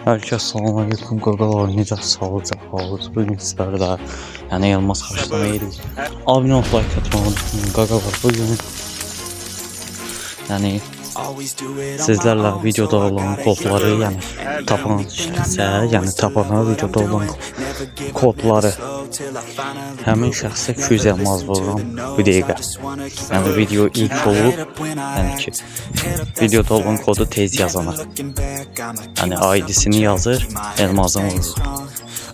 Herkese selamünaleyküm qaqalar, necə sağlıcaqsınız? Bugün sizlərlə yəni Yılmaz qarşılama edirik. Abunə ol, like atmağı unutmayın qaqalar. Bugün yəni sizlərlə videoda olan kodları yəni tapansa, yəni tapana videoda olan kodları həmin şəxsə 200 elmas vururam bu dəqiqə. Yəni video ilk olub, yəni ki videoda olan kodu tez yazana. Yəni ID-sini yazır, elmazını vurur.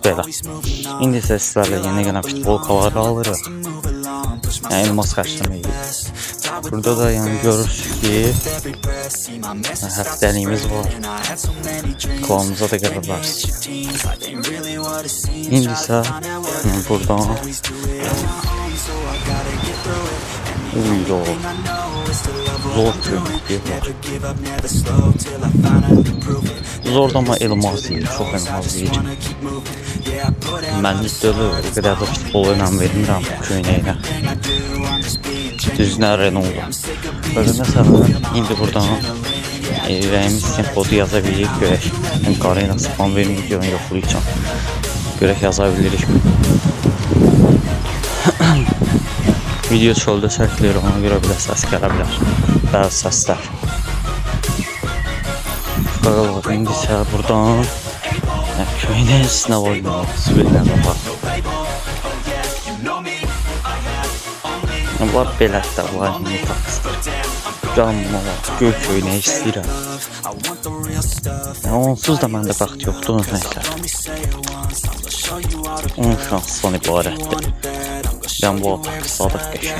Belə. İndi isə sizlərlə yeni gələn futbolkaları alırıq. Yəni elmas xərcləmə edirik. Burada da yəni görürsünüz ki həftəliyimiz var. Klanımıza da gələ bilərsiniz. İndi isə buradan zor köməkdir. Zor da ama elmas deyil, çox elmas deyil. Mənlik dölür, o qədər də futbol önəm verirəm köynəyinə. Düzünə Renault. Böyle mesela indi buradan rəyimiz için kodu yaza bilirik, görək. Yəni qarayla spam verin videonu yoxlayacağım. Görək yaza bilirik mi? Video çöldə çəkilir, ona görə belə səs gələ bilər. Bəzi səslər. Qaqalar, indi isə buradan köynəyin üstünə oynayalım, sivillərlə var. Var beləklər, var yeni taksdır. Canıma var, göy köynəyi istəyirəm. Onsuz da məndə bəxt yoxdur, nəysə. Onun şansından ibarətdir. Ben bu atak sadık geçeyim.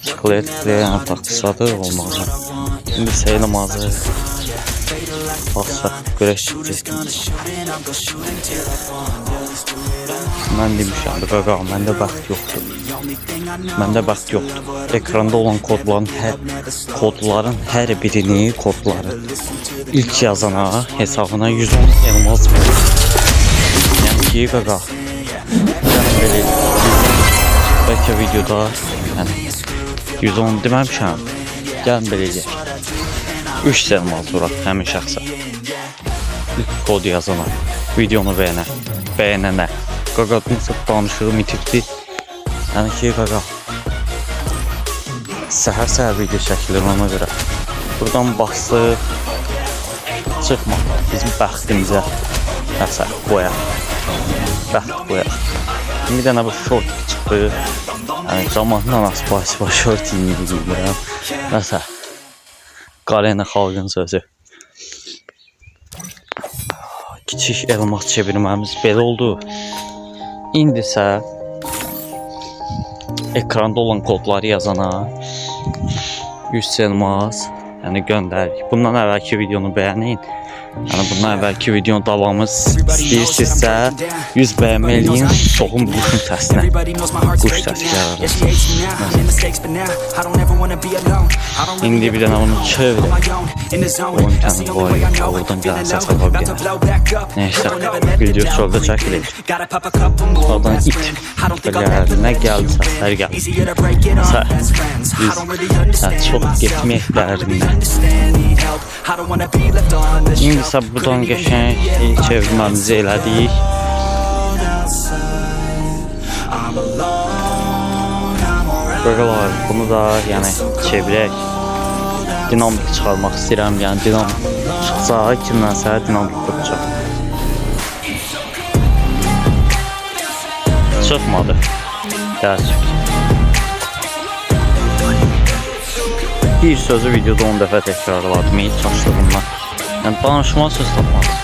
Çikolatli atak sadık olmalı. Şimdi sayılım hazır. Baksa güreşecek. Ben demişim qaqa, məndə bəxt yoxdur. Məndə bəxt yoxdur. Ekranda olan kodların hər birini ilk yazana hesabına 110 elmas verir. Yəni ki qaqa. Belə bəlkə videoda yəni 110 deməmişəm. Gəlin belə eləyək. 3 elmas vuraq həmin şəxsə. Kod yazana, videonu bəyənənə. Qaqa nasıl danışığım itirdi. Yəni ki qaqa. Səhər video çəkilir ona görə. Buradan basıb çıxma bizim bəxtimizə. Nəsə qoyaq. Bəxt qoyaq. Bir dənə bu short çıxdı. Yəni zamanla aspa short yiyirəm. Nəsə. Qarayna xalqın sözü. Kiçik elmas çevirməmiz belə oldu. İndi isə ekranda olan kodları yazana 100 elmas yəni göndərik. Bundan əvvəlki videonu bəyənin. Yəni bundan əvvəlki videonun davamı istəyirsinizsə 100 bəyənmə eləyin, soxun quşun səsinə. Quş səsi gəlir. İndi bir dənə onu çevirək. Onun təni qoyayım, oradan gələn səs alıb gəlir. Neysə, video çöldə çəkilir. Oradan it gəlir, nə gəldi səslər gəlir. Biz çox getmək dərindən. İndi isə buradan qəşəng çevirməmizi elədik. Qaqalar, bunu da yəni çevirək. Dinamik çıxarmaq istəyirəm, yəni dinamik çıxsa kimdənsə dinamik tutacaq. Çıxmadı. Təəssüf. Bir sözü videoda 10 dəfə təkrarladım, hiç çaşdığımdan. Yəni danışma söz tapmadım.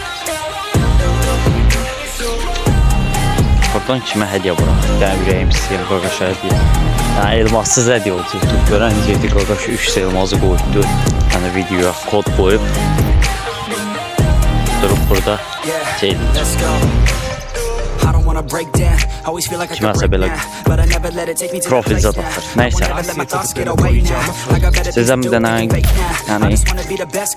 Buradan kimə hədiyyə bırak? Yəni ürəyim istəyir qaqaşa hədiyyə. Yəni elmassız hədiyyə olacaqdı. Görən necəydi qaqaş 3 elması qoydu. Yəni videoya kod qoyub durub burada şeydir. Kiməsə belə profil zad atır. Nəysə. Sizdən bir dənə yəni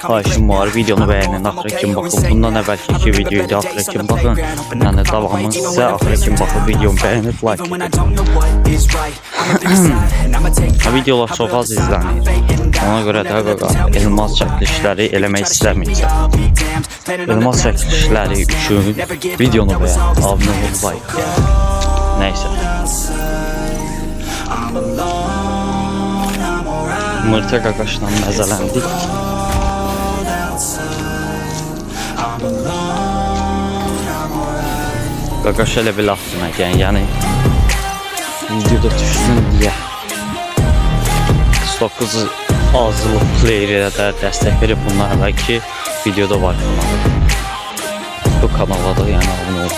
xahişim var, videonu bəyənin, axıra kimi baxın. Bundan əvvəlki 2 videoydu, axıra kimi baxın. Yəni davamı sizə axıra kimi baxın, videomu bəyənib like edin. Videolar çox az izlənir. Ona görə də elmas çəkilişləri eləmək istəməyəcəm. Elmas çəkilişləri üçün videonu bəyən, abunə ol, like. Nəysə. Mırta qaqaşla məzələndik. Qaqaş elə bir laf demək, yəni videoda düşsün deyə 9 azlıq playerə də dəstək verib bundan əvvəlki videoda var kanalı. Bu kanala da yəni abunə ol.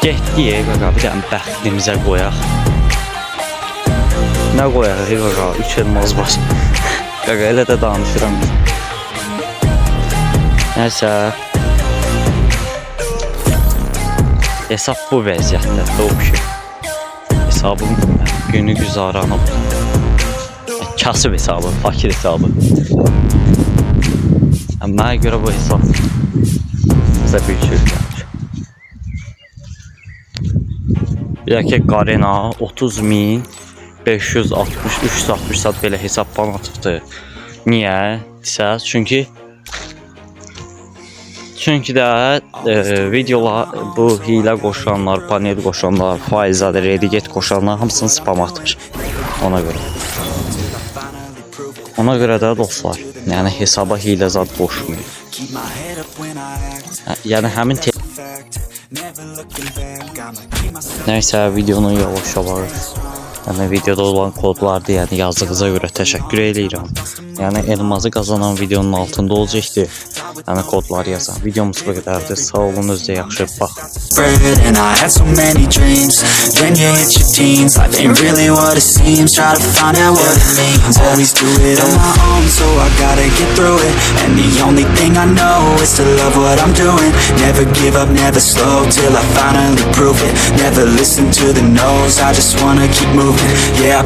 Getdiyə qaqa bir dənə bəxtimizə qoyaq. Nə qoyaq qaqa? 3 elmas var. Qaqa elə də danışıram. Nəysə. Hesab bu vəziyyətdə o şey. Hesabım günü güzaranı bu. Kasıb hesabı, fakir hesabı. Mənə görə bu hesab bizə bir şey gəlir. Bir dəqiqə Qarena 30.563 saat belə hesab bana atıbdı. Niyə? Desəz, çünki də videolar, bu hilə qoşanlar, panel qoşanlar, faizadə, rediget qoşanlar hamısını spam atmış. Ona görə də dostlar, yəni hesaba hilə zad qoşmayın. Yəni həmin nəysə videonu yavaş-yavaş, yəni videoda olan kodlardı, yəni yazdığınıza görə təşəkkür edirəm. Yəni elmazı qazanan videonun altında olacaqdı. Yəni kodları yazan. Videomuz bu qədərdir. Sağ olun, özünüzə yaxşı baxın. And I had so many dreams. Then you hit your teens. Life ain't really what it seems. Try to find out what it means. Always do it on my own, so I gotta get through it. And the only thing I know is to love what I'm doing. Never give up, never slow, till I finally prove it. Never listen to the no's, I just wanna keep moving. Yeah.